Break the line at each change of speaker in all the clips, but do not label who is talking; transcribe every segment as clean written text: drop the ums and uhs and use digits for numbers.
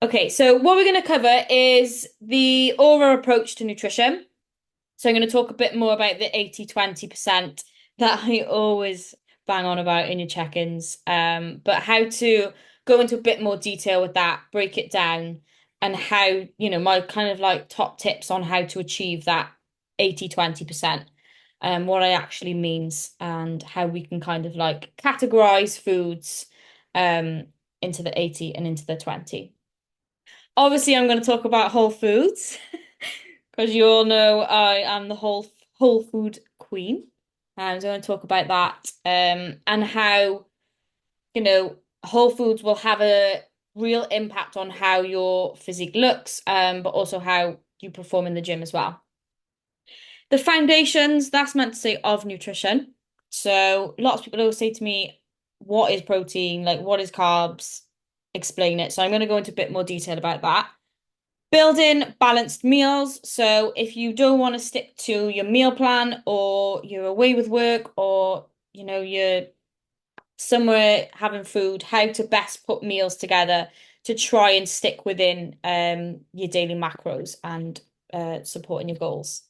Okay, so what we're going to cover is the overall approach to nutrition. So I'm going to talk a bit more about the 80-20% that I always bang on about in your check-ins, but how to go into a bit more detail with that, break it down, and how, my kind of like top tips on how to achieve that 80-20%, what it actually means, and how we can kind of like categorize foods into the 80 and into the 20. Obviously, I'm going to talk about whole foods because you all know I am the whole food queen. So I'm going to talk about that and how, whole foods will have a real impact on how your physique looks, but also how you perform in the gym as well. The foundations, that's meant to say of nutrition. So lots of people always say to me, what is protein? Like, what is carbs? Explain it. So I'm going to go into a bit more detail about that. Build in balanced meals. So if you don't want to stick to your meal plan or you're away with work or you're somewhere having food, how to best put meals together to try and stick within your daily macros and supporting your goals.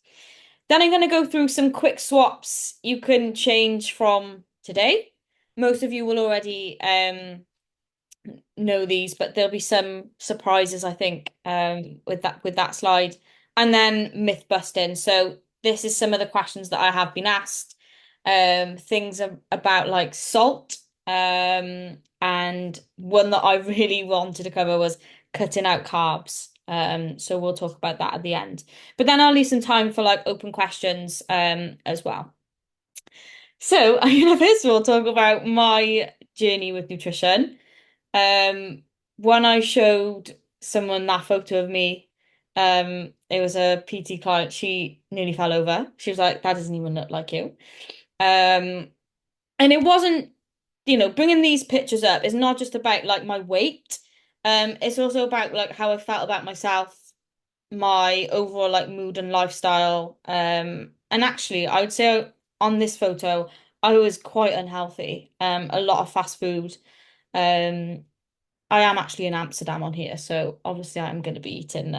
Then I'm going to go through some quick swaps you can change from today. Most of you will already know these, but there'll be some surprises, I think, with that slide. And then myth busting. So this is some of the questions that I have been asked. Things about like salt. And one that I really wanted to cover was cutting out carbs. So we'll talk about that at the end. But then I'll leave some time for like open questions as well. So I'm gonna first of all talk about my journey with nutrition. Um, when I showed someone that photo of me, it was a PT client, she nearly fell over. She was like, that doesn't even look like you. Um, and it wasn't, bringing these pictures up is not just about like my weight. It's also about like how I felt about myself, my overall like mood and lifestyle. And actually, I would say on this photo, I was quite unhealthy. A lot of fast food. Um, I am actually in Amsterdam on here, so obviously I'm going to be eating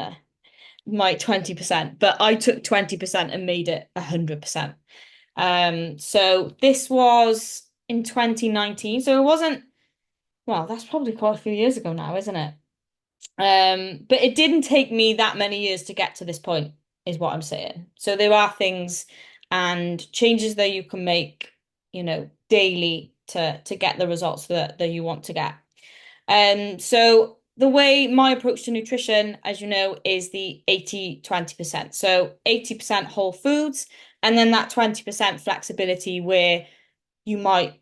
my 20%, but I took 20% and made it 100%. So this was in 2019, so it wasn't, well, that's probably quite a few years ago now, isn't it? But it didn't take me that many years to get to this point, is what I'm saying. So there are things and changes that you can make, daily to get the results that you want to get. So the way my approach to nutrition, as you know, is the 80-20%. So 80% whole foods, and then that 20% flexibility where you might,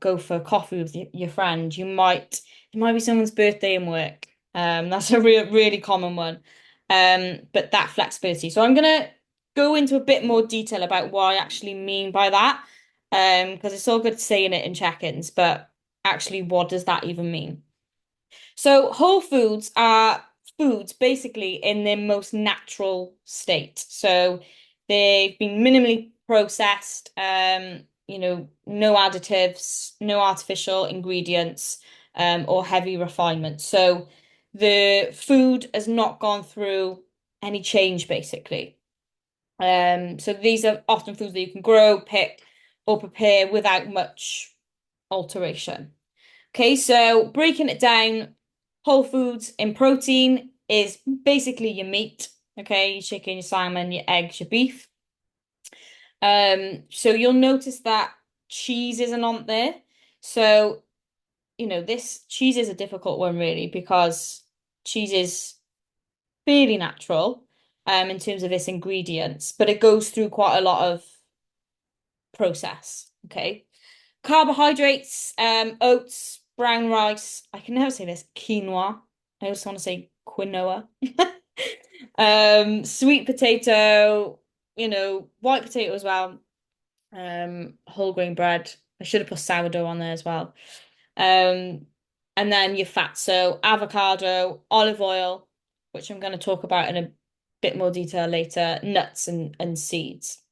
go for coffee with your friend. It might be someone's birthday in work. That's a really common one. But that flexibility. So I'm gonna go into a bit more detail about what I actually mean by that. Because it's all good saying it in check-ins, but actually, what does that even mean? So whole foods are foods basically in their most natural state. So they've been minimally processed, no additives, no artificial ingredients, or heavy refinement. So the food has not gone through any change basically. So these are often foods that you can grow, pick, or prepare without much alteration. Okay, so breaking it down, whole foods in protein is basically your meat. Okay, your chicken, your salmon, your eggs, your beef. So you'll notice that cheese isn't on there. So, this cheese is a difficult one really because cheese is fairly natural, in terms of its ingredients, but it goes through quite a lot of process. Okay. Carbohydrates, oats, brown rice. I can never say this. Quinoa. I also want to say quinoa. Sweet potato, white potato as well. Whole grain bread. I should have put sourdough on there as well. Um, and then your fat. So avocado, olive oil, which I'm going to talk about in a bit more detail later, nuts and seeds.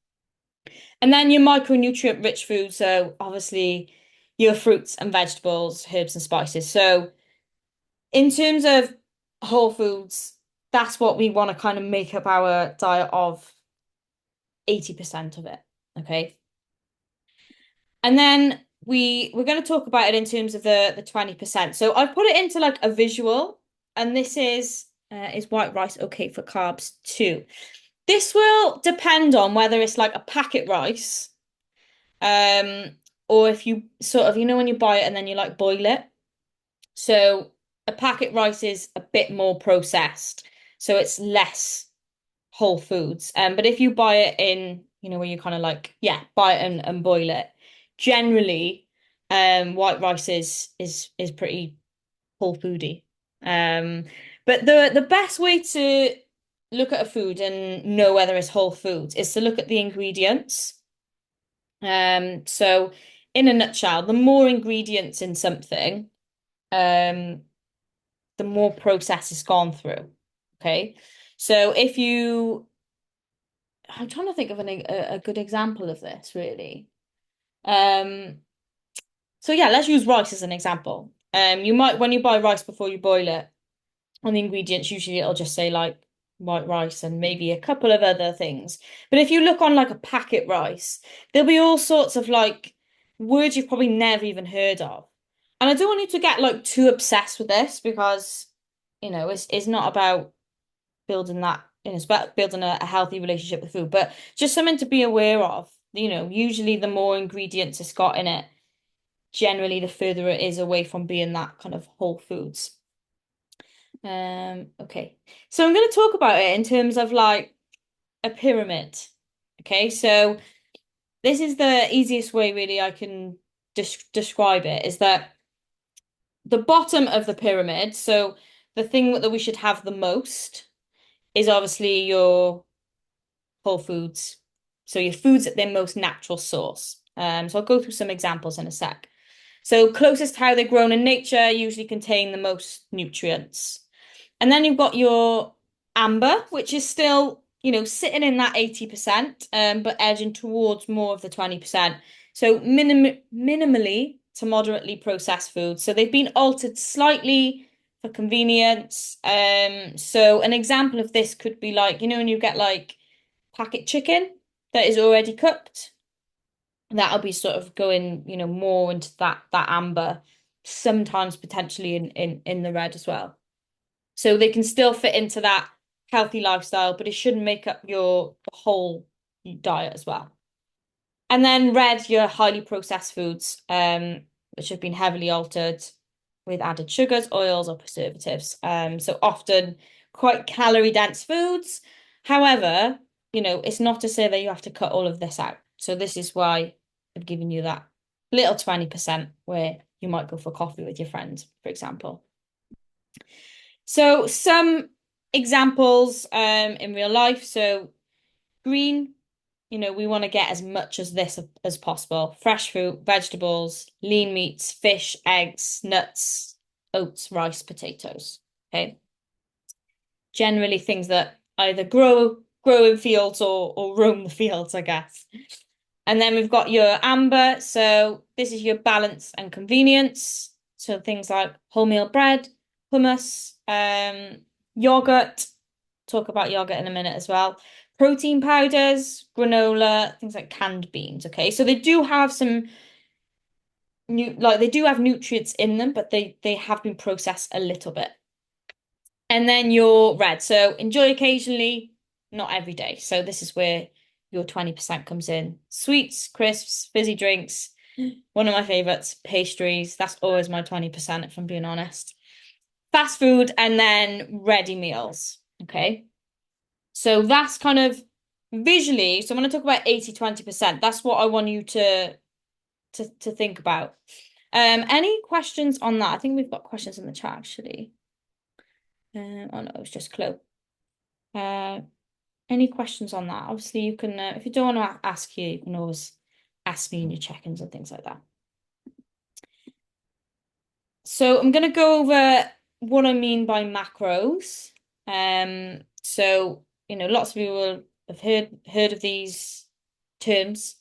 And then your micronutrient rich food. So obviously your fruits and vegetables, herbs and spices. So in terms of whole foods, that's what we want to kind of make up our diet of 80% of it. Okay. And then we're going to talk about it in terms of the 20%. So I've put it into like a visual, and this is white rice okay for carbs too? This will depend on whether it's like a packet rice, um, or if you sort of, when you buy it and then you like boil it. So a packet rice is a bit more processed, so it's less whole foods. But if you buy it in, where you kind of like, yeah, buy it and boil it, generally, white rice is pretty whole foody. Um, but the best way to look at a food and know whether it's whole foods is to look at the ingredients. So in a nutshell, the more ingredients in something, um, the more process it's gone through. Okay. So if you I'm trying to think of a good example of this, really. Um, so yeah, let's use rice as an example. You might, when you buy rice before you boil it, on the ingredients, usually it'll just say like white rice and maybe a couple of other things. But if you look on like a packet rice, there'll be all sorts of like words you've probably never even heard of. And I don't want you to get like too obsessed with this because, it's not about building that, it's about building a healthy relationship with food, but just something to be aware of. Usually the more ingredients it's got in it, generally the further it is away from being that kind of whole foods. Okay. So I'm going to talk about it in terms of like a pyramid. Okay, so this is the easiest way really I can describe it is that the bottom of the pyramid, so the thing that we should have the most is obviously your whole foods. So your foods at their most natural source. So I'll go through some examples in a sec. So closest to how they're grown in nature usually contain the most nutrients. And then you've got your amber, which is still, sitting in that 80%, but edging towards more of the 20%. So minimally to moderately processed foods. So they've been altered slightly for convenience. So an example of this could be like, when you get like packet chicken that is already cooked, that'll be sort of going, more into that amber, sometimes potentially in the red as well. So they can still fit into that healthy lifestyle, but it shouldn't make up your whole diet as well. And then red, your highly processed foods, which have been heavily altered with added sugars, oils, or preservatives. So often quite calorie dense foods. However, it's not to say that you have to cut all of this out. So this is why I've given you that little 20% where you might go for coffee with your friends, for example. So some examples in real life. So green, we want to get as much as this as possible. Fresh fruit, vegetables, lean meats, fish, eggs, nuts, oats, rice, potatoes. Okay. Generally things that either grow in fields or roam the fields, I guess. And then we've got your amber. So this is your balance and convenience. So things like wholemeal bread, hummus, yogurt. Talk about yogurt in a minute as well. Protein powders, granola, things like canned beans. Okay, so they do have some they do have nutrients in them, but they have been processed a little bit. And then your red. So enjoy occasionally, not every day. So this is where your 20% comes in. Sweets, crisps, fizzy drinks. One of my favorites, pastries. That's always my 20%, if I'm being honest. Fast food and then ready meals. Okay. So that's kind of visually. So I'm going to talk about 80-20%. That's what I want you to think about. Any questions on that? I think we've got questions in the chat actually. Oh no, it's just Chloe. Uh, any questions on that? Obviously, you can, if you don't want to ask you can always ask me in your check-ins and things like that. So I'm going to go over what I mean by macros. So, lots of people have heard of these terms.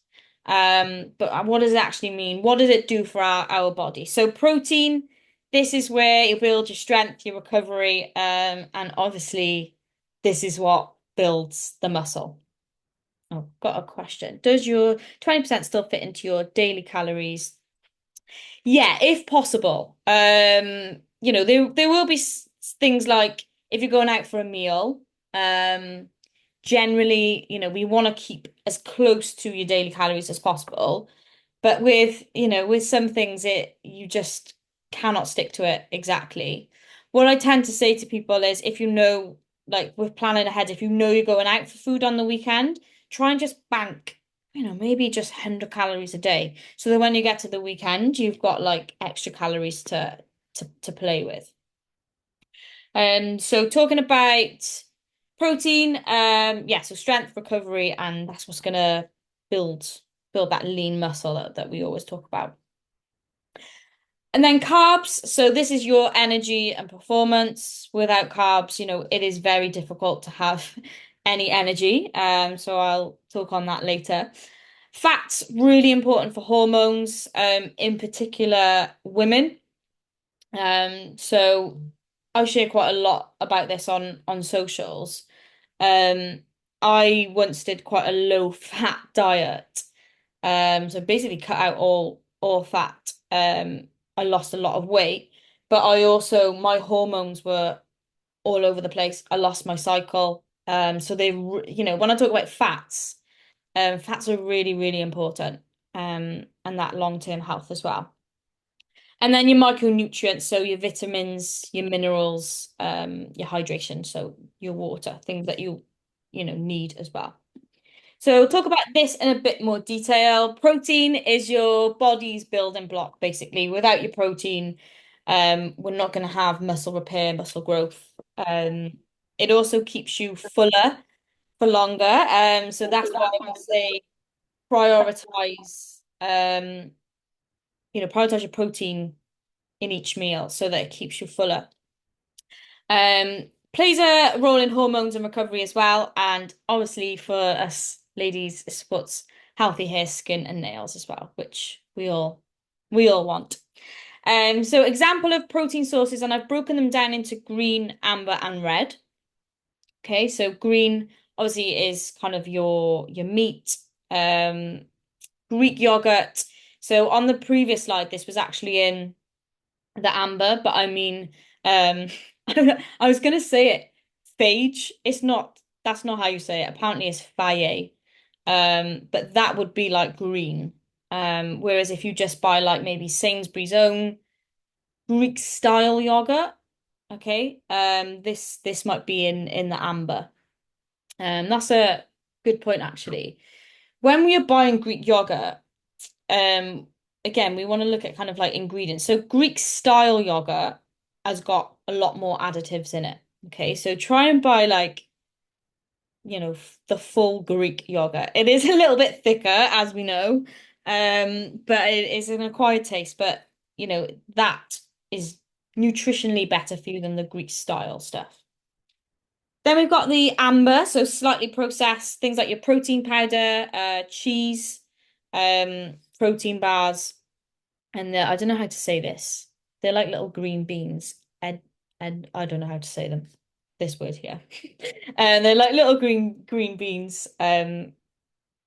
But what does it actually mean? What does it do for our body? So protein, this is where you build your strength, your recovery, and obviously this is what builds the muscle. Oh, got a question. Does your 20% still fit into your daily calories? Yeah, if possible. There will be things like if you're going out for a meal, um, generally, we want to keep as close to your daily calories as possible. But with some things you just cannot stick to it exactly. What I tend to say to people is if like with planning ahead, if you know you're going out for food on the weekend, try and just bank, maybe just 100 calories a day. So that when you get to the weekend, you've got like extra calories to play with. So talking about protein, yeah, so strength, recovery, and that's what's gonna build build that lean muscle that we always talk about. And then carbs. So this is your energy and performance. Without carbs, it is very difficult to have any energy. So I'll talk on that later. Fats, really important for hormones, in particular women. So I share quite a lot about this on socials. Um, I once did quite a low fat diet. So basically cut out all fat. I lost a lot of weight, but I also my hormones were all over the place. I lost my cycle. So when I talk about fats, fats are really, really important. And that long-term health as well. And then your micronutrients, so your vitamins, your minerals, your hydration, so your water, things that you need as well. So we'll talk about this in a bit more detail. Protein is your body's building block, basically. Without your protein, we're not going to have muscle repair, muscle growth. It also keeps you fuller for longer. So that's why I would say prioritize, prioritize your protein in each meal so that it keeps you fuller. Plays a role in hormones and recovery as well, and obviously for us ladies, it supports healthy hair, skin, and nails as well, which we all want. So example of protein sources, and I've broken them down into green, amber, and red. Okay, so green obviously is kind of your meat, Greek yogurt. So on the previous slide, this was actually in the amber, but I mean, um, I was gonna say it, phage. That's not how you say it. Apparently it's faye. But that would be like green. Whereas if you just buy like maybe Sainsbury's own Greek style yogurt, okay, this might be in the amber. That's a good point actually. When we are buying Greek yogurt, um, again, we want to look at kind of like ingredients. So Greek style yogurt has got a lot more additives in it. Okay, so try and buy like, the full Greek yogurt. It is a little bit thicker, as we know, but it is an acquired taste. But that is nutritionally better for you than the Greek style stuff. Then we've got the amber, so slightly processed things like your protein powder, cheese, protein bars. And I don't know how to say this. They're like little green beans. And I don't know how to say them. This word here. And they're like little green beans.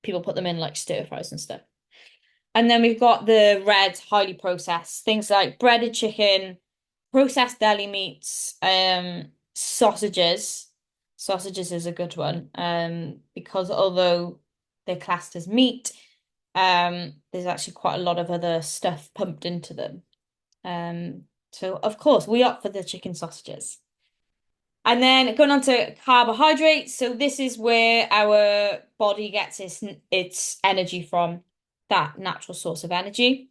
People put them in like stir fries and stuff. And then we've got the red, highly processed things like breaded chicken, processed deli meats, sausages. Sausages is a good one. Because although they're classed as meat, there's actually quite a lot of other stuff pumped into them. So of course we opt for the chicken sausages. And then going on to carbohydrates. So this is where our body gets its energy from, that natural source of energy.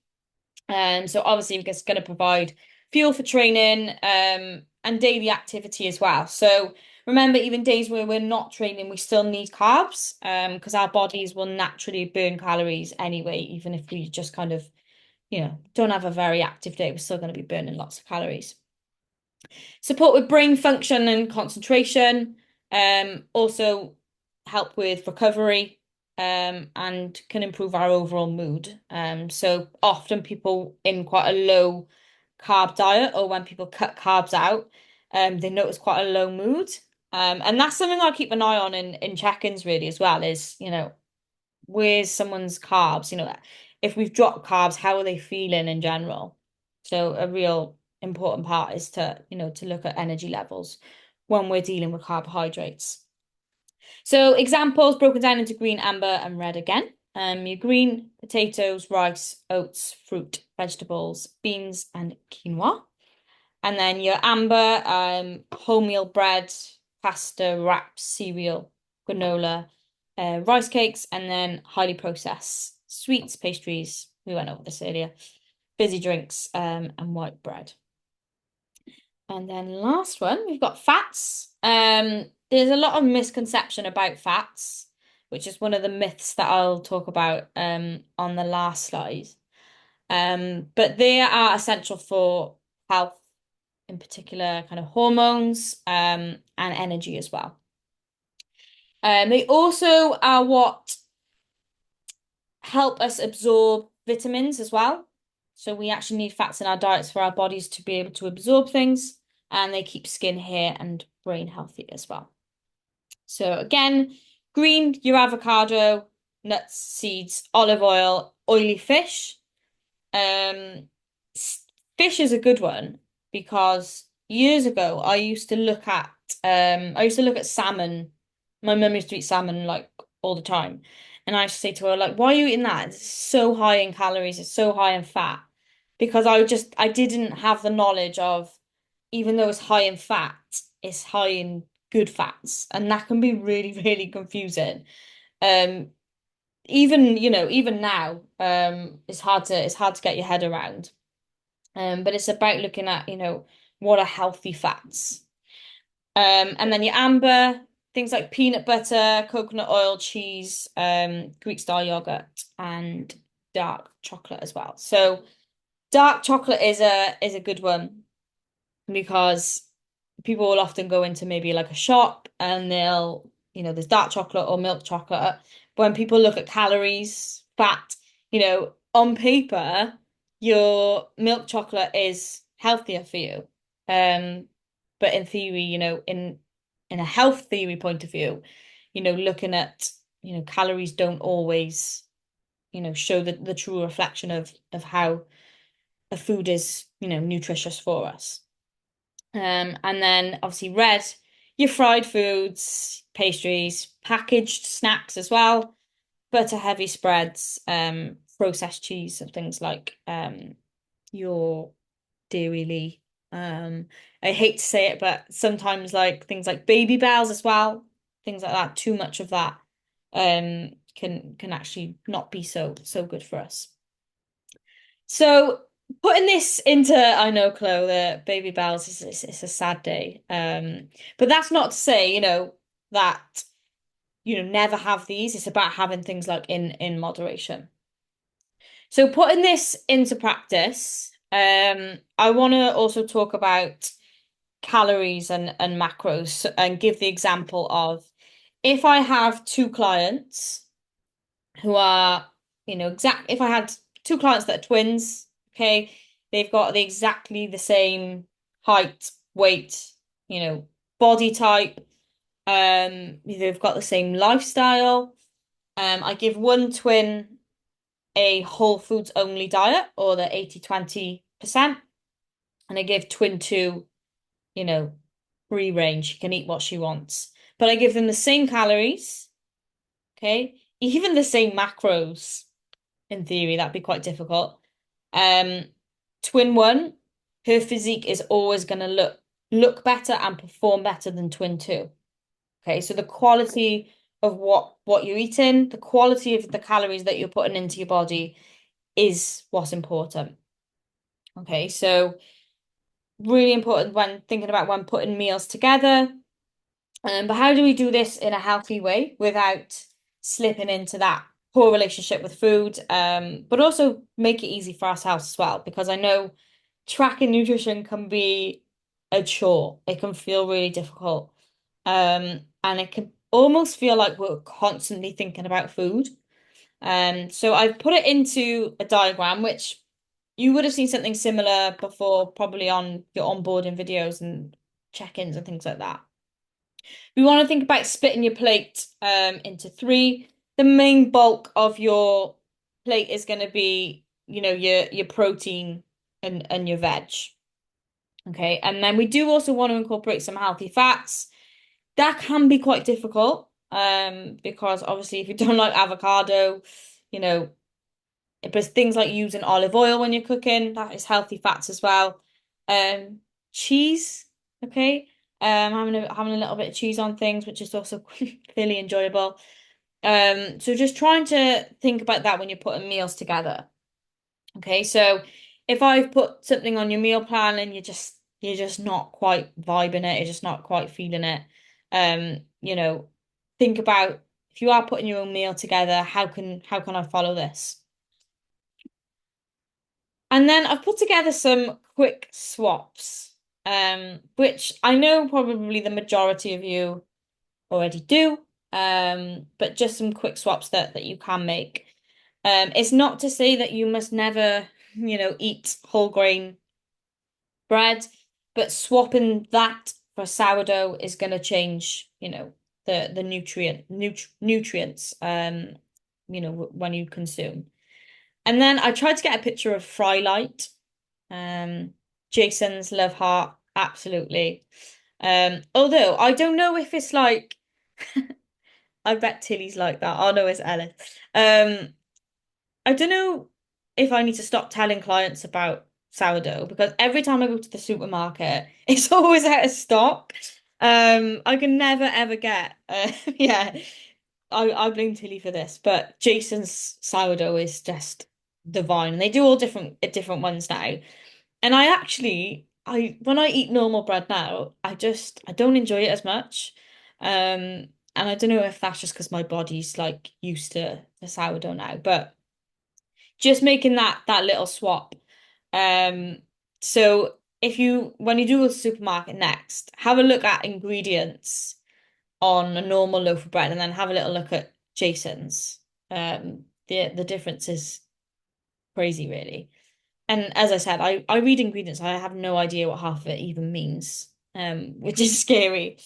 So obviously it's going to provide fuel for training, and daily activity as well. So remember, even days where we're not training, we still need carbs, because our bodies will naturally burn calories anyway, even if we just kind of, don't have a very active day, we're still going to be burning lots of calories. Support with brain function and concentration, also help with recovery, and can improve our overall mood. So often people in quite a low carb diet or when people cut carbs out, they notice quite a low mood. And that's something I keep an eye on in check-ins really as well is, where's someone's carbs? If we've dropped carbs, how are they feeling in general? So a real important part is to look at energy levels when we're dealing with carbohydrates. So examples broken down into green, amber, and red again. Your green, potatoes, rice, oats, fruit, vegetables, beans, and quinoa. And then your amber, wholemeal bread, pasta, wraps, cereal, granola, rice cakes, and then highly processed sweets, pastries. We went over this earlier. Fizzy drinks, and white bread. And then last one, we've got fats. There's a lot of misconception about fats, which is one of the myths that I'll talk about on the last slide. But they are essential for health, in particular, kind of hormones, and energy as well. They also are what help us absorb vitamins as well. So we actually need fats in our diets for our bodies to be able to absorb things, and they keep skin, hair, and brain healthy as well. So again, green, your avocado, nuts, seeds, olive oil, oily fish. Um, Fish is a good one because years ago I used to look at salmon. My mum used to eat salmon like all the time. And I used to say to her, like, why are you eating that? It's so high in calories, it's so high in fat. Because I didn't have the knowledge of, even though it's high in fat, it's high in good fats. And that can be really, really confusing. Um, even now, it's hard to get your head around. But it's about looking at, what are healthy fats. And then your amber, things like peanut butter, coconut oil, cheese, Greek style yogurt, and dark chocolate as well. So dark chocolate is a good one because people will often go into maybe like a shop and there's dark chocolate or milk chocolate. When people look at calories, fat, on paper, your milk chocolate is healthier for you. Um, but in theory, in a health theory point of view, looking at, calories don't always, show the true reflection of how a food is, nutritious for us. And then obviously red, your fried foods, pastries, packaged snacks as well, butter heavy spreads, processed cheese and things like your dairy. I hate to say it, but sometimes like things like baby bells as well, things like that, too much of that can actually not be so good for us. So putting this into, I know, Chloe, the baby bells is a sad day. But that's not to say, that never have these. It's about having things like in moderation. So putting this into practice, I want to also talk about calories and macros and give the example of if I have two clients who are, if I had two clients that are twins, okay, they've got exactly the same height, weight, body type, they've got the same lifestyle. I give one twin a whole foods only diet or the 80-20%, and I give twin two, you know, free range. She can eat what she wants. But I give them the same calories, okay? Even the same macros. In theory, that'd be quite difficult. Um, Twin one, her physique is always gonna look better and perform better than twin two. Okay, so the quality of what you're eating, the quality of the calories that you're putting into your body is what's important. Okay, so really important when thinking about when putting meals together. But how do we do this in a healthy way without slipping into that poor relationship with food? But also make it easy for ourselves as well, because I know tracking nutrition can be a chore. It can feel really difficult. And it can almost feel like we're constantly thinking about food. So I've put it into a diagram, which you would have seen something similar before, probably on your onboarding videos and check-ins and things like that. We want to think about splitting your plate into three. The main bulk of your plate is going to be, your protein and your veg. Okay, and then we do also want to incorporate some healthy fats. That can be quite difficult, because obviously if you don't like avocado, you know, but things like using olive oil when you're cooking, that is healthy fats as well. Um, Cheese, okay. Having a little bit of cheese on things, which is also fairly enjoyable. So just trying to think about that when you're putting meals together. Okay, so if I've put something on your meal plan and you're just not quite vibing it, you're just not quite feeling it, think about if you are putting your own meal together, how can I follow this? And then I've put together some quick swaps, which I know probably the majority of you already do, but just some quick swaps that you can make. It's not to say that you must never, eat whole grain bread, but swapping that for sourdough is going to change, the nutrients, when you consume. And then I tried to get a picture of Fry Light. Um, Jason's love heart, absolutely. Although I don't know if it's like I bet Tilly's like that. Oh no, it's Ellis. Um, I don't know if I need to stop telling clients about sourdough because every time I go to the supermarket, it's always out of stock. I can never ever get. Yeah, I blame Tilly for this, but Jason's sourdough is just divine, and they do all different ones now. And I when I eat normal bread now, I don't enjoy it as much. And I don't know if that's just because my body's like used to the sourdough now, but just making that little swap. Um, so if you when you do go to the supermarket next, have a look at ingredients on a normal loaf of bread and then have a little look at Jason's. The difference is crazy, really. And as I said, I read ingredients, I have no idea what half of it even means, which is scary.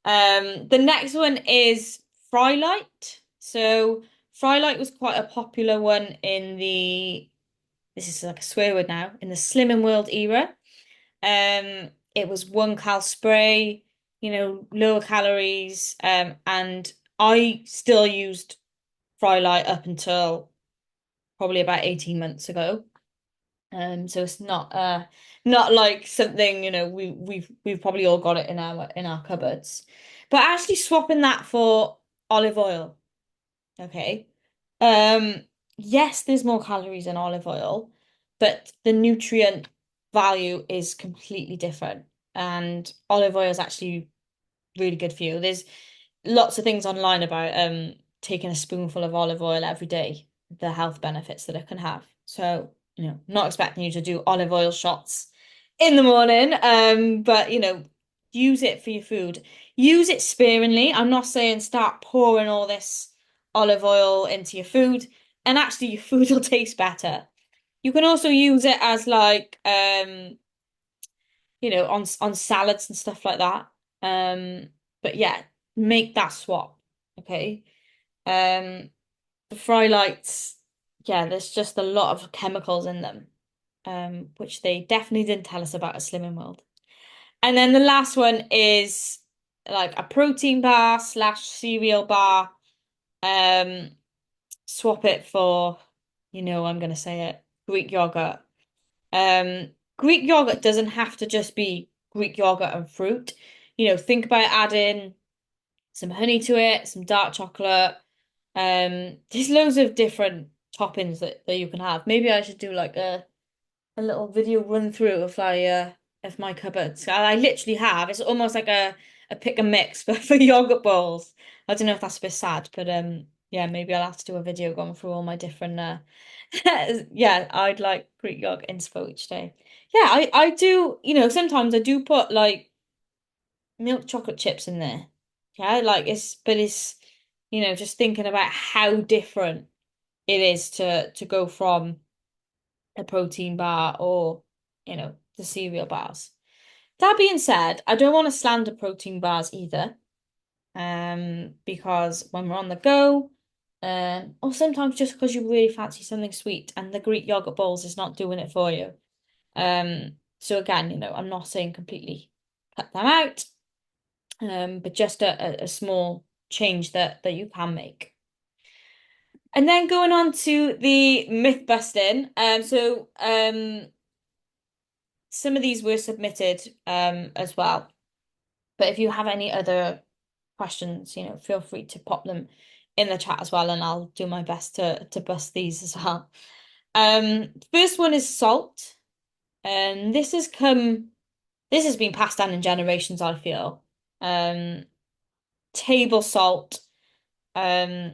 The next one is Frylight. So Frylight was quite a popular one this is like a swear word now, in the Slimming World era. It was 1 cal spray, lower calories, and I still used Frylight up until probably about 18 months ago. So it's not like something, we've probably all got it in our cupboards. But actually swapping that for olive oil, okay. Um, yes, there's more calories in olive oil, but the nutrient value is completely different. And olive oil is actually really good for you. There's lots of things online about taking a spoonful of olive oil every day, the health benefits that it can have. So, not expecting you to do olive oil shots in the morning, but use it for your food. Use it sparingly. I'm not saying start pouring all this olive oil into your food, and actually your food will taste better. You can also use it as like on salads and stuff like that. But yeah, make that swap. Okay. Um, the fry lights, yeah, there's just a lot of chemicals in them, which they definitely didn't tell us about at Slimming World. And then the last one is like a protein bar slash cereal bar. Um, Swap it for, I'm gonna say it, Greek yogurt. Greek yogurt doesn't have to just be Greek yogurt and fruit. Think about adding some honey to it, some dark chocolate. There's loads of different toppings that you can have. Maybe I should do like a little video run through of my cupboards. I literally have. It's almost like a pick and mix for yogurt bowls. I don't know if that's a bit sad, but yeah, maybe I'll have to do a video going through all my different yeah, I'd like Greek yogurt inspo each day. Yeah, I do, sometimes I do put like milk chocolate chips in there. Yeah, like it's just thinking about how different it is to go from a protein bar or, the cereal bars. That being said, I don't want to slander protein bars either. Because when we're on the go, or sometimes just because you really fancy something sweet and the Greek yogurt bowls is not doing it for you. So again, I'm not saying completely cut them out, but just a small change that you can make. And then going on to the myth busting. Some of these were submitted as well. But if you have any other questions, feel free to pop them in the chat as well, and I'll do my best to bust these as well. First one is salt. And this has been passed down in generations, I feel. Um, Table salt um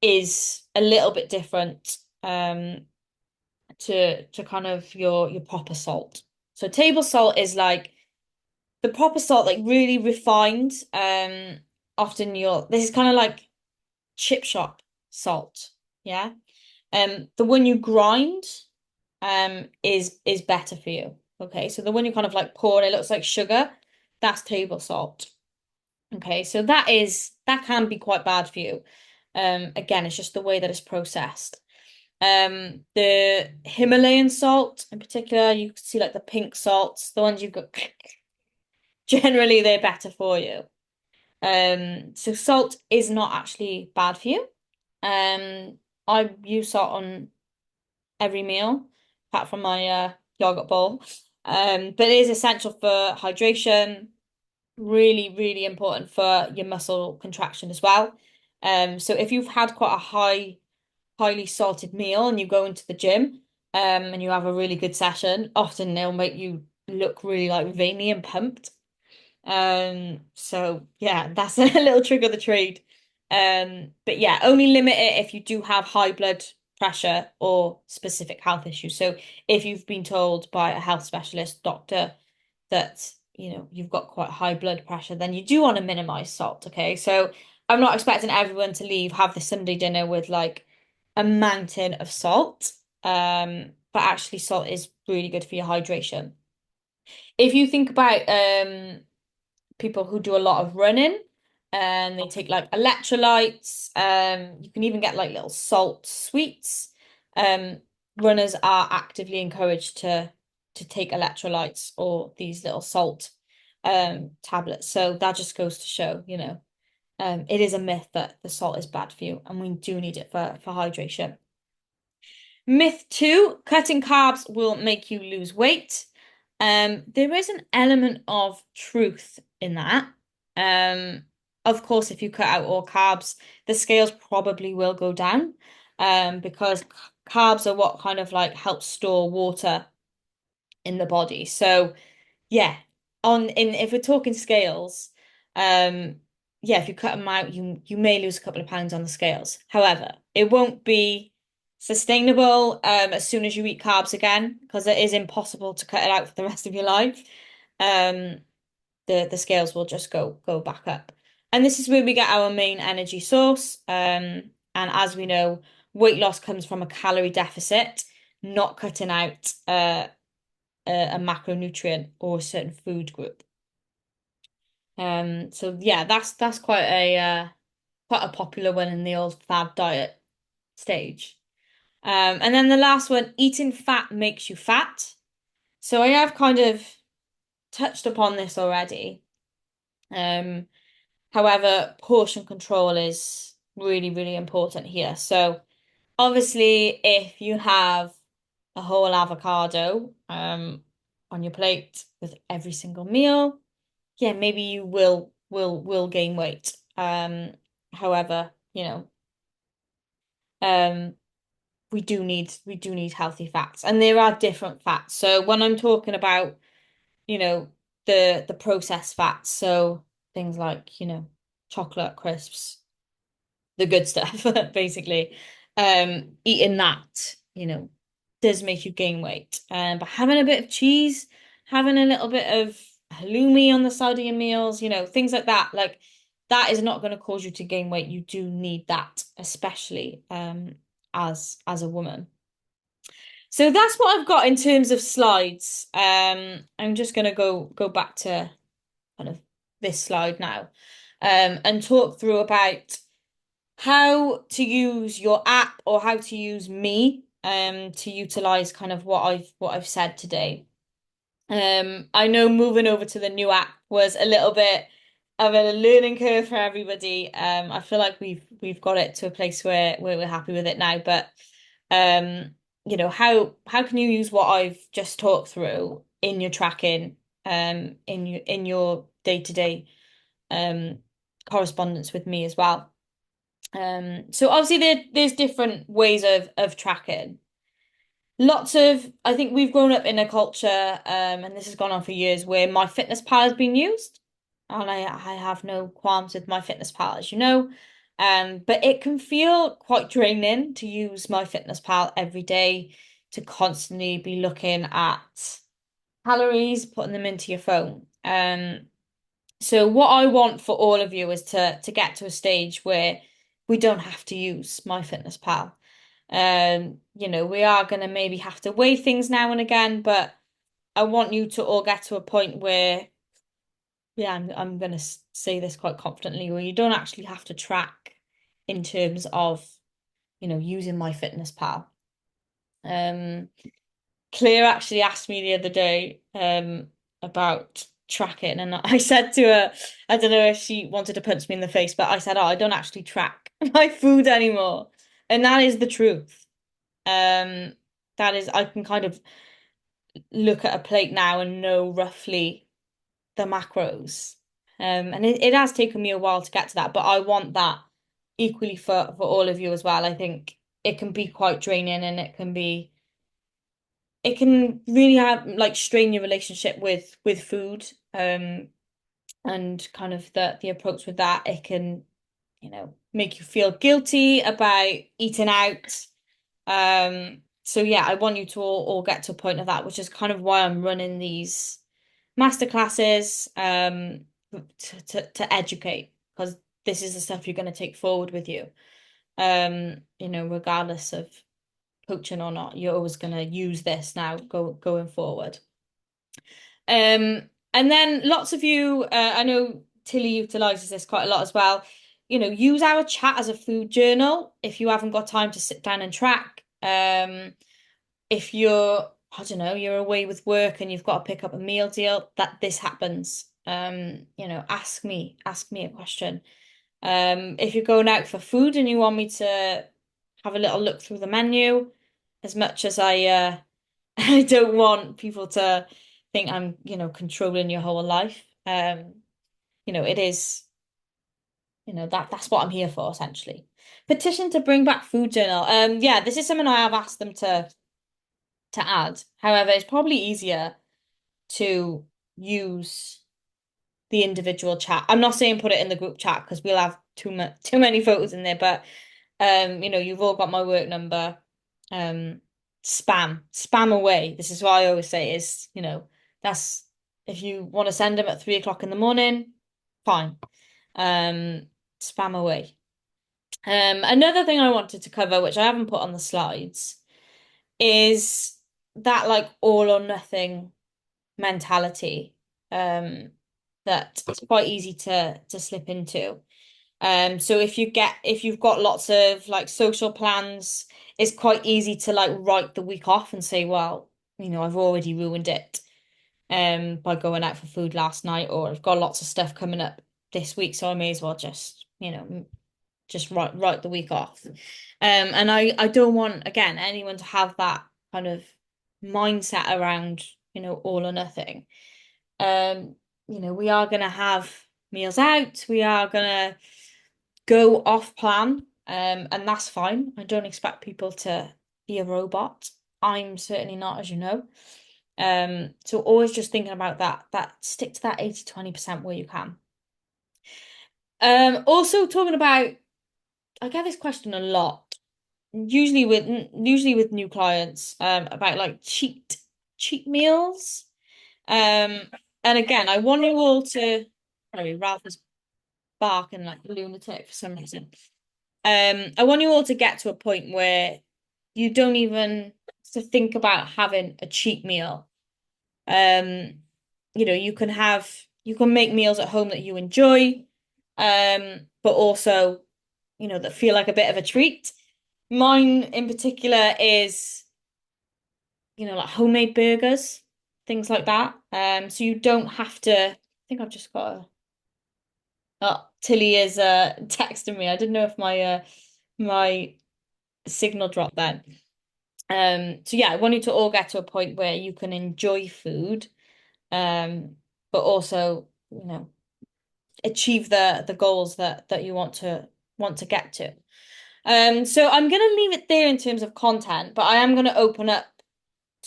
is a little bit different to kind of your proper salt. So table salt is like the proper salt, like really refined. Often this is kind of like chip shop salt. Yeah. The one you grind is better for you. Okay. So the one you kind of like pour and it looks like sugar, that's table salt. Okay, so that can be quite bad for you. Again, it's just the way that it's processed. The Himalayan salt in particular, you can see like the pink salts, the ones you've got, generally they're better for you. So salt is not actually bad for you. I use salt on every meal, apart from my yogurt bowl. But it is essential for hydration, really, really important for your muscle contraction as well. So if you've had quite a highly salted meal and you go into the gym, and you have a really good session, often they'll make you look really like veiny and pumped. So yeah, that's a little trick of the trade. But yeah, only limit it if you do have high blood pressure or specific health issues. So if you've been told by a health specialist, doctor, that you've got quite high blood pressure, then you do want to minimize salt. Okay, so I'm not expecting everyone to have the Sunday dinner with like a mountain of salt. But actually, salt is really good for your hydration. If you think about people who do a lot of running and they take like electrolytes, you can even get like little salt sweets. Um, Runners are actively encouraged to take electrolytes or these little salt tablets. So that just goes to show, it is a myth that the salt is bad for you, and we do need it for hydration. Myth two, cutting carbs will make you lose weight. There is an element of truth in that. Um, of course, if you cut out all carbs, the scales probably will go down. Because carbs are what kind of like help store water in the body. So yeah, if we're talking scales, um, yeah, if you cut them out, you may lose a couple of pounds on the scales. However, it won't be sustainable as soon as you eat carbs again, because it is impossible to cut it out for the rest of your life. Um, the scales will just go back up. And this is where we get our main energy source. And as we know, weight loss comes from a calorie deficit, not cutting out a macronutrient or a certain food group. So yeah, that's quite a popular one in the old fad diet stage. And then the last one, eating fat makes you fat. So I have kind of touched upon this already. Um, However, portion control is really, really important here. So obviously, if you have a whole avocado on your plate with every single meal, yeah, maybe you will gain weight. However, um, we do need healthy fats, and there are different fats. So when I'm talking about, you know, the processed fats, so things like, chocolate crisps, the good stuff, basically. Eating that, does make you gain weight. But having a bit of cheese, having a little bit of halloumi on the side of your meals, things like that, like that is not going to cause you to gain weight. You do need that, especially as a woman. So that's what I've got in terms of slides. I'm just gonna go back to kind of this slide now, and talk through about how to use your app or how to use me, to utilize kind of what I've said today. I know moving over to the new app was a little bit of a learning curve for everybody. I feel like we've got it to a place where we're happy with it now. But um, how can you use what I've just talked through in your tracking, in your day-to-day um correspondence with me as well? So obviously there's different ways of tracking. Lots of, I think we've grown up in a culture, and this has gone on for years, where MyFitnessPal has been used. And I have no qualms with MyFitnessPal, as you know. But it can feel quite draining to use MyFitnessPal every day, to constantly be looking at calories, putting them into your phone. So what I want for all of you is to get to a stage where we don't have to use MyFitnessPal. We are going to maybe have to weigh things now and again, but I want you to all get to a point where, yeah, I'm going to say this quite confidently, where you don't actually have to track in terms of, using MyFitnessPal. Um, Claire actually asked me the other day about tracking, and I said to her, I don't know if she wanted to punch me in the face, but I said, "Oh, I don't actually track my food anymore," and that is the truth. Um, that is, I can kind of look at a plate now and know roughly the macros. And it has taken me a while to get to that, but I want that equally for all of you as well. I think it can be quite draining, and it can really have like strain your relationship with food, and kind of the approach with that. It can, make you feel guilty about eating out. So yeah, I want you to all get to a point of that, which is kind of why I'm running these masterclasses, to educate, because this is the stuff you're going to take forward with you. Regardless of coaching or not, you're always going to use this now going forward. And then lots of you, I know Tilly utilizes this quite a lot as well. Use our chat as a food journal if you haven't got time to sit down and track. If you're, I don't know, you're away with work and you've got to pick up a meal deal, that this happens. Ask me a question. If you're going out for food and you want me to have a little look through the menu, as much as I don't want people to think I'm, controlling your whole life. It is, that's what I'm here for, essentially. Petition to bring back food journal. Yeah, this is something I have asked them to add. However, it's probably easier to use the individual chat. I'm not saying put it in the group chat because we'll have too many photos in there, but you've all got my work number. Um, spam away. This is what I always say is, that's if you want to send them at 3 o'clock in the morning, fine. Um, Spam away. Another thing I wanted to cover, which I haven't put on the slides, is that like all or nothing mentality, that it's quite easy to slip into. So if you've got lots of like social plans, it's quite easy to like write the week off and say, well, I've already ruined it by going out for food last night, or I've got lots of stuff coming up this week, so I may as well just write the week off. And I don't want, again, anyone to have that kind of mindset around, all or nothing. Um, we are gonna have meals out, we are gonna go off plan, and that's fine. I don't expect people to be a robot. I'm certainly not, as you know. So always just thinking about that stick to that 80-20% where you can. Also talking about, I get this question a lot, usually with new clients, about like cheat meals. Um, and again, I want you all to, sorry, Ralph is barking like a lunatic for some reason. I want you all to get to a point where you don't even to think about having a cheat meal. Um, you can make meals at home that you enjoy, but also, that feel like a bit of a treat. Mine in particular is, like homemade burgers, things like that. So you don't have to, I think I've just got Tilly is texting me. I didn't know if my signal dropped then. So yeah, I want you to all get to a point where you can enjoy food, um, but also, achieve the goals that you want to get to. So I'm gonna leave it there in terms of content, but I am gonna open up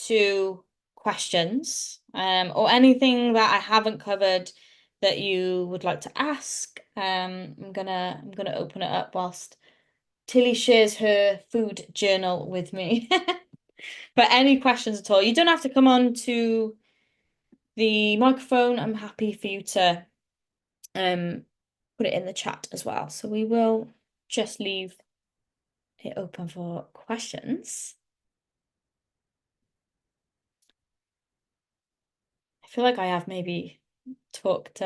to questions, or anything that I haven't covered that you would like to ask. I'm gonna open it up whilst Tilly shares her food journal with me. But any questions at all, you don't have to come on to the microphone. I'm happy for you to um put it in the chat as well. So we will just leave it open for questions. I feel like I have maybe talked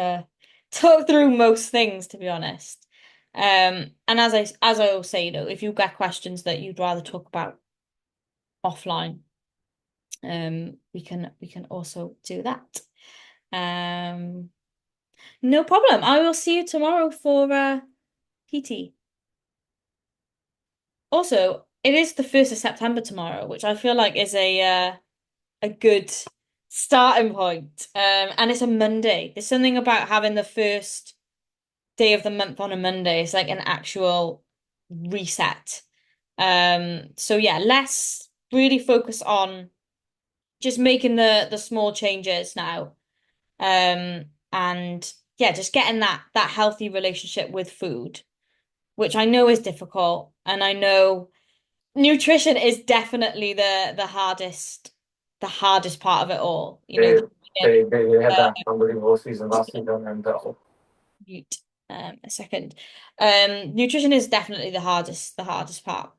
through most things, to be honest. And as I always say, if you get questions that you'd rather talk about offline, we can also do that. Um, no problem. I will see you tomorrow for PT. Also, it is the 1st of September tomorrow, which I feel like is a good starting point. And it's a Monday. There's something about having the first day of the month on a Monday. It's like an actual reset. So yeah, let's really focus on just making the small changes now. And yeah, just getting that healthy relationship with food, which I know is difficult, and I know nutrition is definitely the hardest part of it all.
They had
Uh,
that unbelievable season last season, and
mute a second. Nutrition is definitely the hardest part.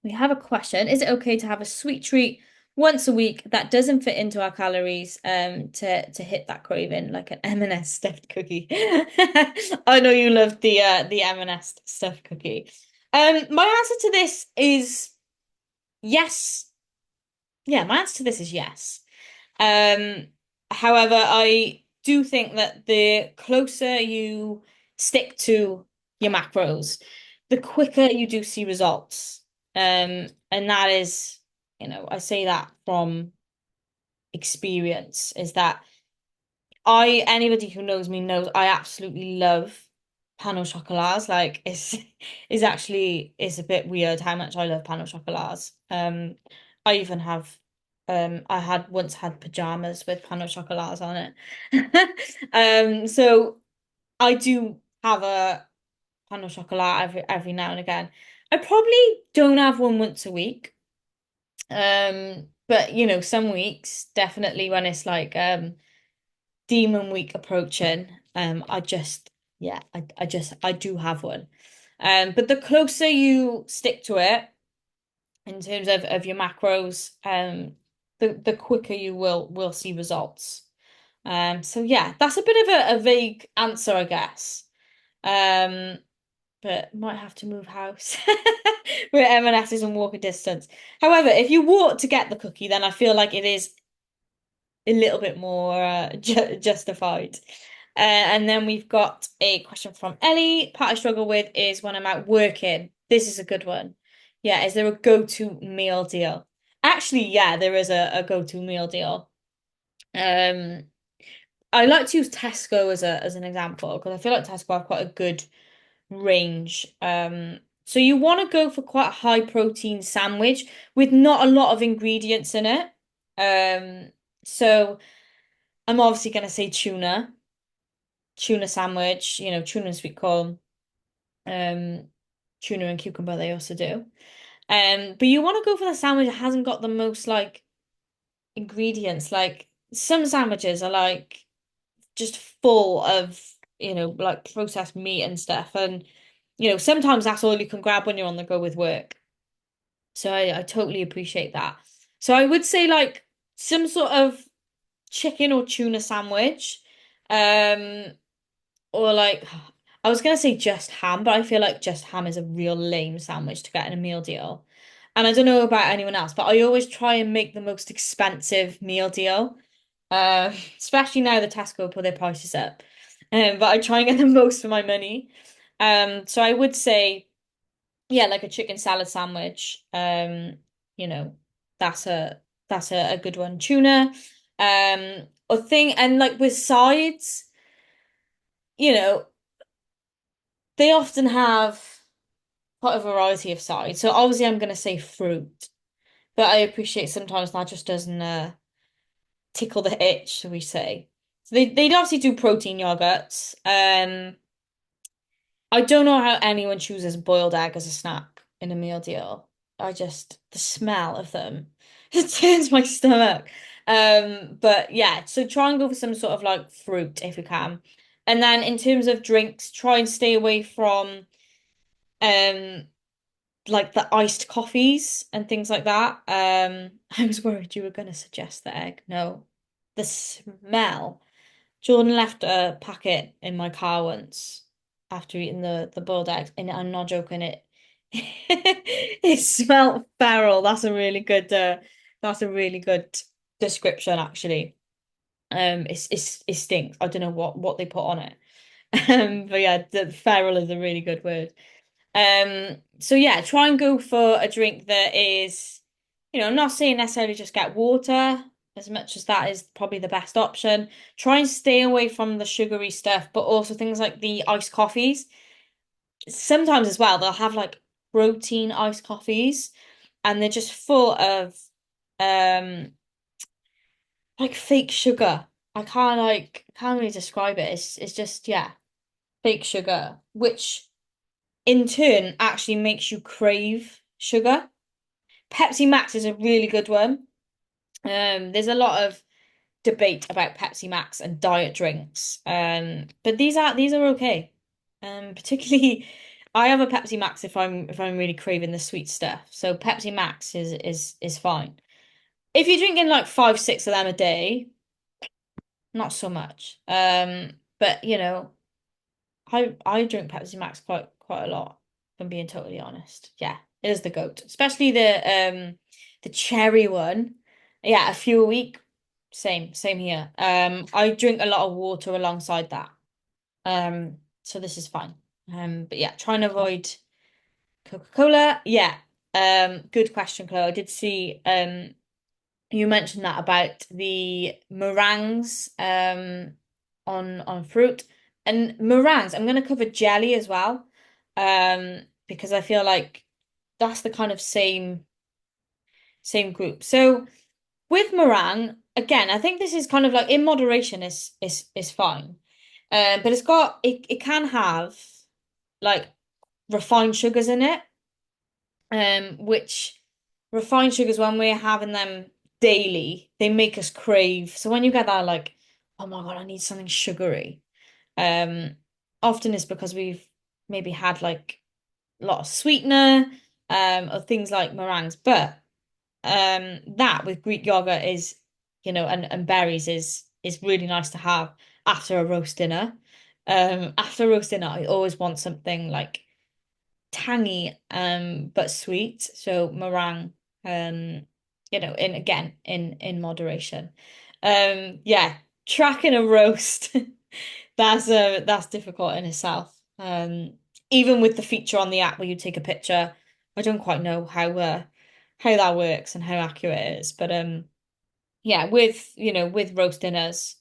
We have a question. Is it okay to have a sweet treat once a week that doesn't fit into our calories to hit that craving, like an M&S stuffed cookie? I know you love the M&S stuffed cookie. My answer to this is yes. Yeah, my answer to this is yes. Um, However, I do think that the closer you stick to your macros, the quicker you do see results. And that is, I say that from experience, is that anybody who knows me knows I absolutely love pan au chocolats. Like it's a bit weird how much I love pan au chocolats. I even have I had once had pajamas with pan au chocolats on it. So I do have a pan au chocolat every now and again. I probably don't have one once a week. But some weeks, definitely when it's like Demon Week approaching, I do have one. But the closer you stick to it in terms of your macros, the quicker you will see results. So yeah, that's a bit of a vague answer, I guess. Um, but might have to move house where M&S is in walking distance. However, if you walk to get the cookie, then I feel like it is a little bit more justified. And then we've got a question from Ellie. Part I struggle with is when I'm out working. This is a good one. Yeah, is there a go-to meal deal? Actually, yeah, there is a go-to meal deal. Um, I like to use Tesco as an example because I feel like Tesco have quite a good range. So you want to go for quite a high protein sandwich with not a lot of ingredients in it. So I'm obviously going to say tuna sandwich, tuna and sweet corn, um, tuna and cucumber they also do. But you want to go for the sandwich that hasn't got the most like ingredients. Like some sandwiches are like just full of, like processed meat and stuff. And, sometimes that's all you can grab when you're on the go with work. So I totally appreciate that. So I would say like some sort of chicken or tuna sandwich. Um, or like I was gonna say just ham, but I feel like just ham is a real lame sandwich to get in a meal deal. And I don't know about anyone else, but I always try and make the most expensive meal deal. Especially now the Tesco put their prices up. But I try and get the most for my money. So I would say, yeah, like a chicken salad sandwich. You know, that's a good one. Tuna. A thing and like with sides, you know, they often have quite a variety of sides. So obviously I'm gonna say fruit, but I appreciate sometimes that just doesn't tickle the itch, shall we say. So they'd obviously do protein yogurts. I don't know how anyone chooses boiled egg as a snack in a meal deal. The smell of them, it turns my stomach. But yeah, so try and go for some sort of like fruit if you can. And then in terms of drinks, try and stay away from um like the iced coffees and things like that. I was worried you were going to suggest the egg. No, the smell. Jordan left a packet in my car once after eating the boiled eggs, and I'm not joking. It smelled feral. That's a really good description actually. It stinks. I don't know what they put on it. But yeah, the feral is a really good word. So yeah, try and go for a drink that is, I'm not saying necessarily just get water, as much as that is probably the best option. Try and stay away from the sugary stuff, but also things like the iced coffees. Sometimes as well, they'll have like protein iced coffees, and they're just full of um like fake sugar. I can't really describe it. It's just yeah, fake sugar, which in turn actually makes you crave sugar. Pepsi Max is a really good one. There's a lot of debate about Pepsi Max and diet drinks. But these are okay. Particularly I have a Pepsi Max if I'm really craving the sweet stuff. So Pepsi Max is fine. If you're drinking like five, six of them a day, not so much. But I drink Pepsi Max quite a lot, if I'm being totally honest. Yeah, it is the goat. Especially the cherry one. Yeah, a few a week. Same here. I drink a lot of water alongside that. So this is fine. But yeah, trying to avoid Coca-Cola. Yeah. Good question, Chloe. I did see you mentioned that about the meringues on fruit and meringues. I'm going to cover jelly as well because I feel like that's the kind of same group. So with meringue, again, I think this is kind of like in moderation is fine. But it can have like refined sugars in it, which refined sugars when we're having them daily, they make us crave. So when you get that like, oh my God, I need something sugary. Um, Often it's because we've maybe had like a lot of sweetener, or things like meringues. But that with Greek yogurt is, and berries is really nice to have after a roast dinner. After a roast dinner, I always want something like tangy but sweet. So meringue, in again in moderation. Yeah, tracking a roast that's difficult in itself. Even with the feature on the app where you take a picture, I don't quite know how that works and how accurate it is. But yeah, with roast dinners,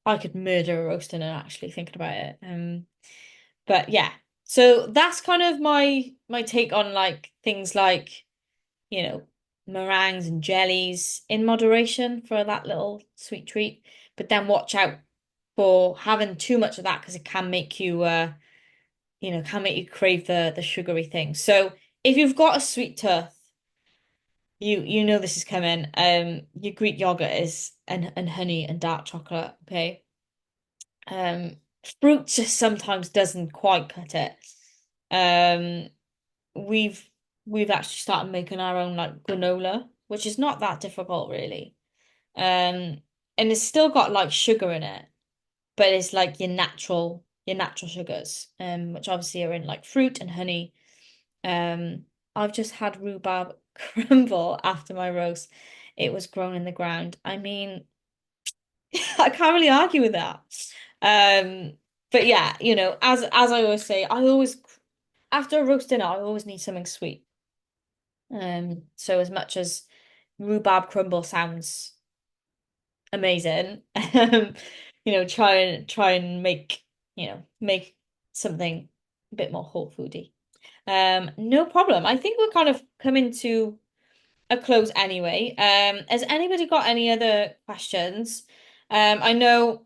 I could murder a roast dinner actually thinking about it. But yeah, so that's kind of my take on like things like, you know, meringues and jellies in moderation for that little sweet treat. But then watch out for having too much of that because it can make you can make you crave the sugary thing. So if you've got a sweet tooth, you know this is coming. Your Greek yogurt is and honey and dark chocolate, okay? Um, Fruit just sometimes doesn't quite cut it. Um, we've we've actually started making our own like granola. which is not that difficult really. Um, and it's still got like sugar in it, but it's like your natural sugars, which obviously are in like fruit and honey. Um, I've just had rhubarb crumble after my roast. It was grown in the ground. I mean, I can't really argue with that. Um, but yeah, as I always say, I always after a roast dinner, I always need something sweet. So as much as rhubarb crumble sounds amazing, try and make something a bit more whole foody. No problem. I think we're kind of coming to a close anyway. Has anybody got any other questions? I know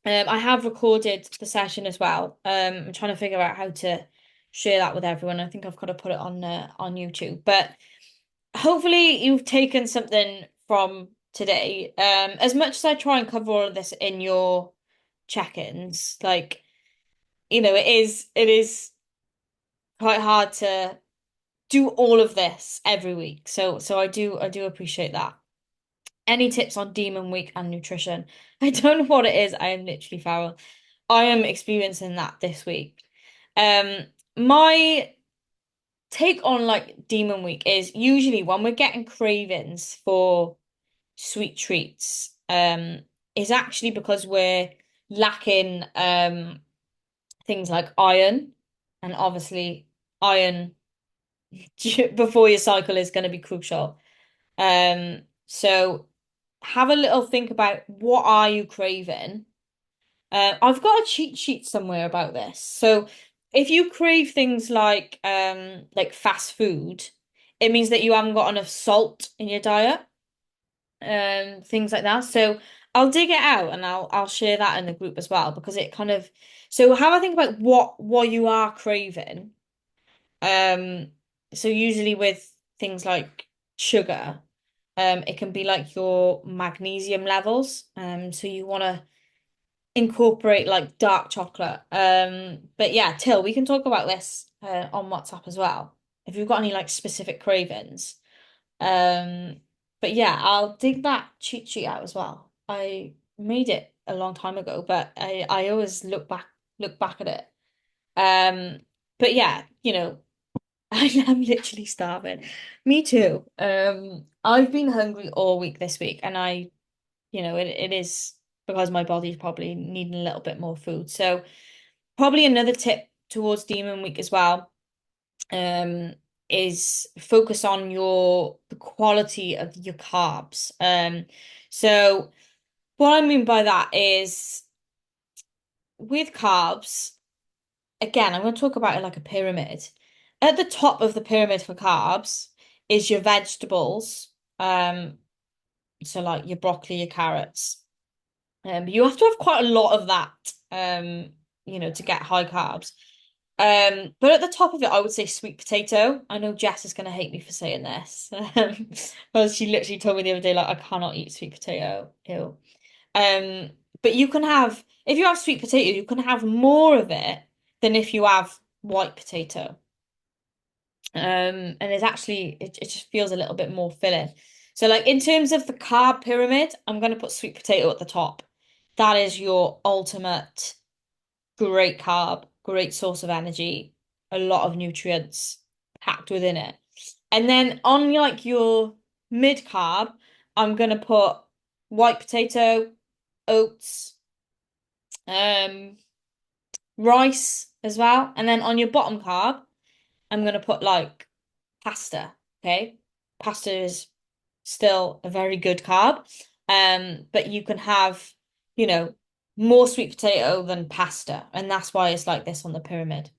I have recorded the session as well. I'm trying to figure out how to share that with everyone. I think I've got to put it on YouTube. But hopefully you've taken something from today. As much as I try and cover all of this in your check-ins, like, it is quite hard to do all of this every week. So I do appreciate that. Any tips on Demon Week and nutrition? I don't know what it is. I am literally feral. I am experiencing that this week. My take on like Demon Week is usually when we're getting cravings for sweet treats, is actually because we're lacking things like iron, and obviously iron before your cycle is going to be crucial. So have a little think about what are you craving. I've got a cheat sheet somewhere about this. So if you crave things like fast food, it means that you haven't got enough salt in your diet, things like that. So I'll dig it out and I'll share that in the group as well because it kind of so have a think about what you are craving. Um, so usually with things like sugar, it can be like your magnesium levels. So you want to incorporate like dark chocolate. But yeah, Till, we can talk about this on WhatsApp as well if you've got any like specific cravings. Um, but yeah, I'll dig that cheat sheet out as well. I made it a long time ago, but I always look back at it. Um, but yeah, I'm literally starving. Me too. I've been hungry all week this week, and it is because my body's probably needing a little bit more food. So probably another tip towards Demon Week as well, um, is focus on the quality of your carbs. So what I mean by that is with carbs, again, I'm going to talk about it like a pyramid. At the top of the pyramid for carbs is your vegetables. So like your broccoli, your carrots. You have to have quite a lot of that, to get high carbs. But at the top of it, I would say sweet potato. I know Jess is going to hate me for saying this. Well, she literally told me the other day, like, I cannot eat sweet potato. Ew. Um, but if you have sweet potato, you can have more of it than if you have white potato. And it just feels a little bit more filling. So like in terms of the carb pyramid, I'm gonna put sweet potato at the top. That is your ultimate great carb, great source of energy, a lot of nutrients packed within it. And then on like your mid carb, I'm gonna put white potato, oats, um, rice as well. And then on your bottom carb, I'm gonna put like pasta. Okay. Pasta is still a very good carb. But you can have, you know, more sweet potato than pasta. And that's why it's like this on the pyramid.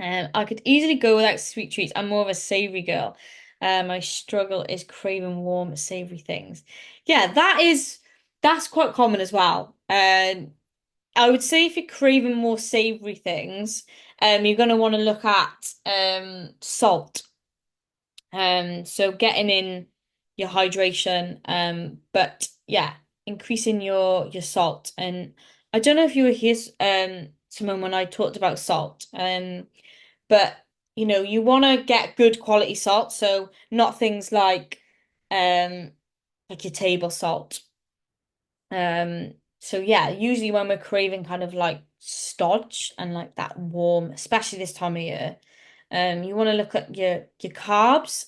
I could easily go without sweet treats. I'm more of a savory girl. My struggle is craving warm, savory things. Yeah, that's quite common as well. I would say if you're craving more savory things, you're gonna want to look at salt. So getting in your hydration, but yeah, increasing your salt. And I don't know if you were here, Simone, when I talked about salt. But you want to get good quality salt, so not things like like your table salt. So yeah, usually when we're craving kind of like stodge and like that warm, especially this time of year, you want to look at your carbs.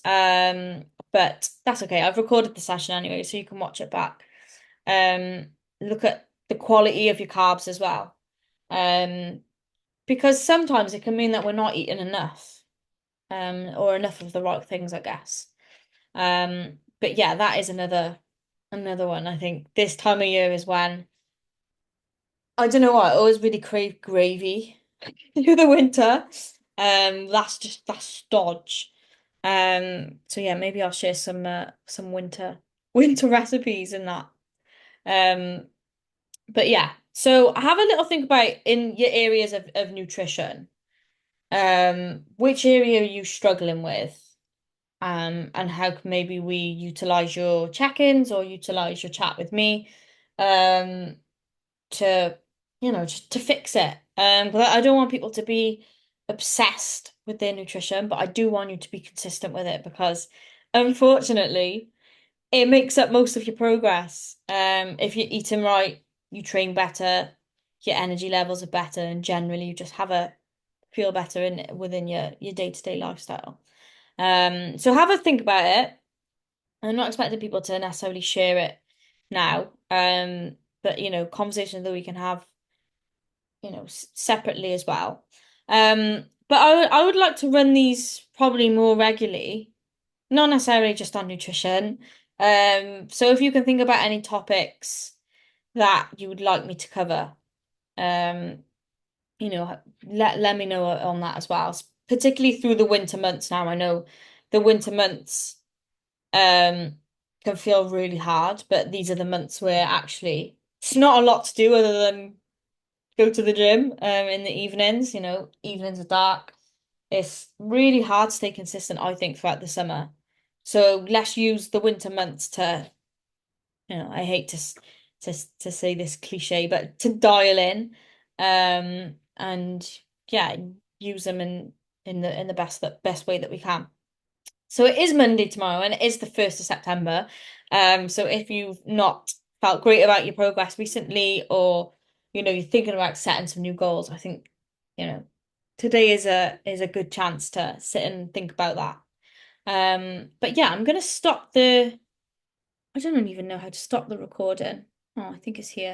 But that's okay. I've recorded the session anyway, so you can watch it back. Um, Look at the quality of your carbs as well. Um, because sometimes it can mean that we're not eating enough, or enough of the right things, I guess. But yeah, that is another one. I think this time of year is when I don't know why I always really crave gravy through the winter. That's stodge. So yeah, maybe I'll share some winter recipes in that. Um, but yeah, so have a little think about in your areas of nutrition. Which area are you struggling with? And how can maybe we utilize your check-ins or utilize your chat with me, um, to, just to fix it. 'Cause I don't want people to be obsessed with their nutrition, but I do want you to be consistent with it because unfortunately, it makes up most of your progress. If you're eating right, you train better, your energy levels are better, and generally you just have a feel better in within your day-to-day lifestyle. So have a think about it. I'm not expecting people to necessarily share it now. But conversations that we can have, separately as well. But I would like to run these probably more regularly, not necessarily just on nutrition. So if you can think about any topics that you would like me to cover, um, let me know on that as well. Particularly through the winter months now. I know the winter months um can feel really hard, but these are the months where actually it's not a lot to do other than go to the gym in the evenings. Evenings are dark. It's really hard to stay consistent, I think, throughout the summer. So let's use the winter months to, I hate to say this cliche, but to dial in, and yeah, use them in the best way that we can. So it is Monday tomorrow, and it is the 1st of September. So if you've not felt great about your progress recently, or you're thinking about setting some new goals, I think, you know, today is a good chance to sit and think about that. But yeah, I'm gonna stop the I don't even know how to stop the recording. Oh, I think it's here.